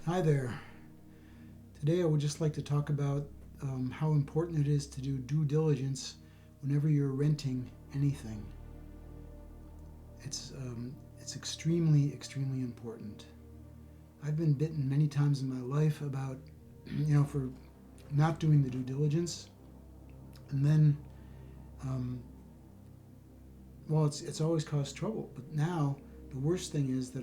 Hi there. Today I would just like to talk about how important it is to do due diligence whenever you're renting anything. It's extremely important. I've been bitten many times in my life about, for not doing the due diligence, and then, um, it's always caused trouble. But now the worst thing is that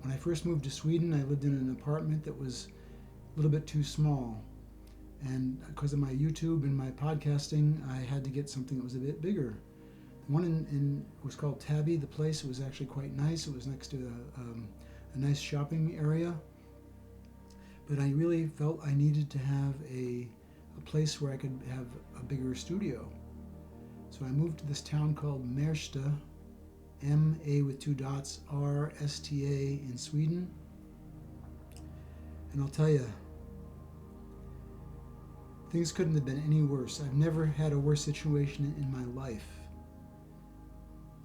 when I first moved to Sweden, I lived in an apartment that was a little bit too small. And because of my YouTube and my podcasting, I had to get something that was a bit bigger. The one in was called Tabby. The place was actually quite nice. It was next to a nice shopping area. But I really felt I needed to have a place where I could have a bigger studio. So I moved to this town called Märsta, M-A with two dots, R-S-T-A in Sweden. And I'll tell you, things couldn't have been any worse. I've never had a worse situation in my life.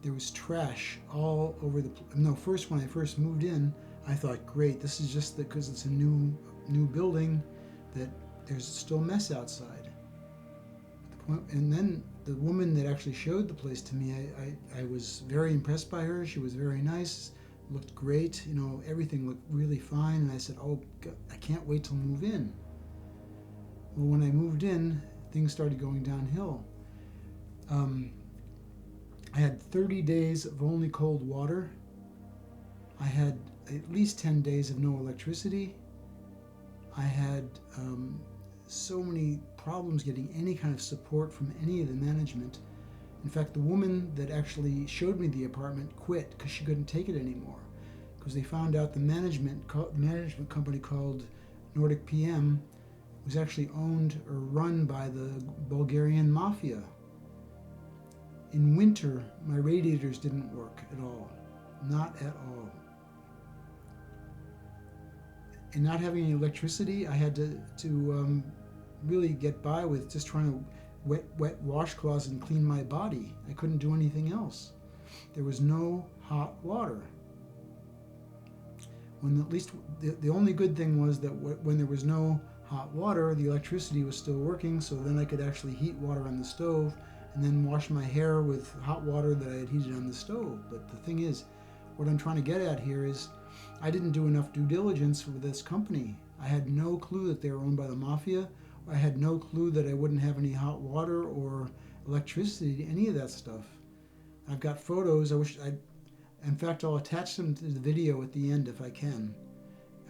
There was trash all over the place. No, first when I first moved in, I thought, great, this is just because it's a new building that there's still mess outside. And then the woman that actually showed the place to me, I was very impressed by her. She was very nice, looked great, everything looked really fine. And I said, oh, God, I can't wait to move in. Well, when I moved in, things started going downhill. I had 30 days of only cold water. I had at least 10 days of no electricity. I had so many problems getting any kind of support from any of the management. In fact, the woman that actually showed me the apartment quit because she couldn't take it anymore. Because they found out the management company called Nordic PM was actually owned or run by the Bulgarian mafia. In winter, my radiators didn't work at all. Not at all. And not having any electricity, I had to really get by with just trying to wet washcloths and clean my body. I couldn't do anything else. There was no hot water. When at least the only good thing was that when there was no hot water, the electricity was still working, so then I could actually heat water on the stove and then wash my hair with hot water that I had heated on the stove. But the thing is, what I'm trying to get at here is I didn't do enough due diligence with this company. I had no clue that they were owned by the mafia. I had no clue that I wouldn't have any hot water or electricity, any of that stuff. I've got photos. In fact, I'll attach them to the video at the end if I can.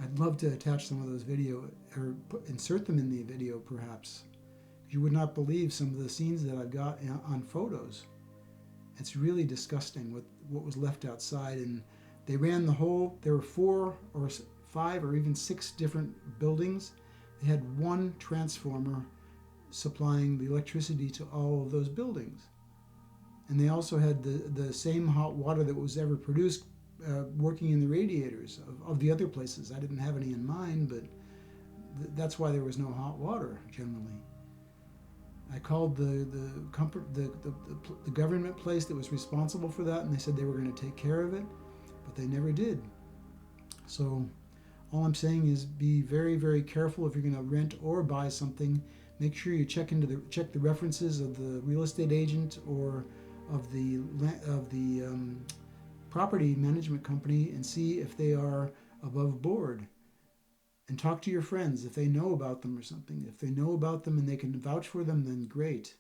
I'd love to attach some of those video or insert them in the video perhaps. You would not believe some of the scenes that I've got on photos. It's really disgusting what was left outside. And they ran there were 4 or 5 or even 6 different buildings. They had one transformer supplying the electricity to all of those buildings. And they also had the same hot water that was ever produced working in the radiators of the other places. I didn't have any in mind, but that's why there was no hot water generally. I called the government place that was responsible for that, and they said they were going to take care of it, but they never did. So all I'm saying is be very, very careful if you're going to rent or buy something. Make sure you check the references of the real estate agent or of the property management company and see if they are above board. And talk to your friends if they know about them or something. If they know about them and they can vouch for them, then great.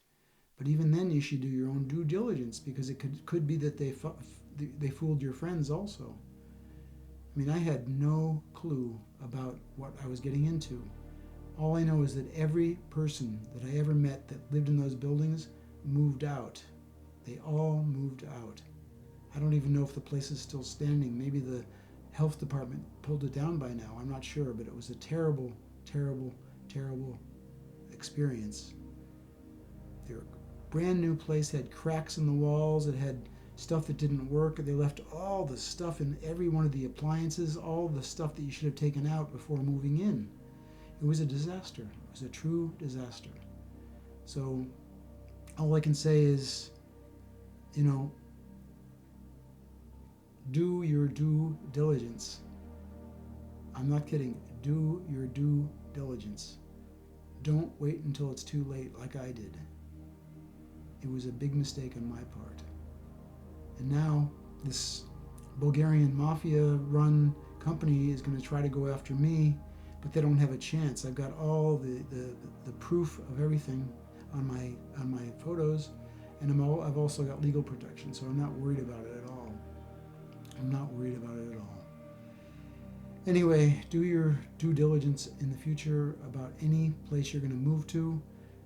But even then, you should do your own due diligence because it could be that they fooled your friends also. I mean, I had no clue about what I was getting into. All I know is that every person that I ever met that lived in those buildings moved out. They all moved out. I don't even know if the place is still standing. Maybe the health department pulled it down by now. I'm not sure, but it was a terrible, terrible, terrible experience. Their brand new place had cracks in the walls. It had stuff that didn't work. They left all the stuff in every one of the appliances, all the stuff that you should have taken out before moving in. It was a disaster. It was a true disaster. So all I can say is, do your due diligence. I'm not kidding. Do your due diligence. Don't wait until it's too late like I did. It was a big mistake on my part. And now this Bulgarian mafia-run company is going to try to go after me, but they don't have a chance. I've got all the proof of everything on my photos, and I've also got legal protection, so I'm not worried about it at all. I'm not worried about it at all. Anyway, do your due diligence in the future about any place you're going to move to,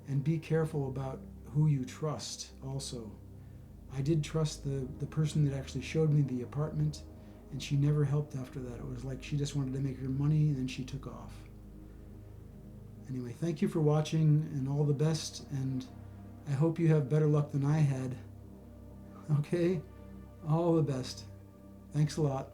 and be careful about who you trust also. I did trust the person that actually showed me the apartment, and she never helped after that. It was like she just wanted to make her money, and then she took off. Anyway, thank you for watching, and all the best, and I hope you have better luck than I had. Okay? All the best. Thanks a lot.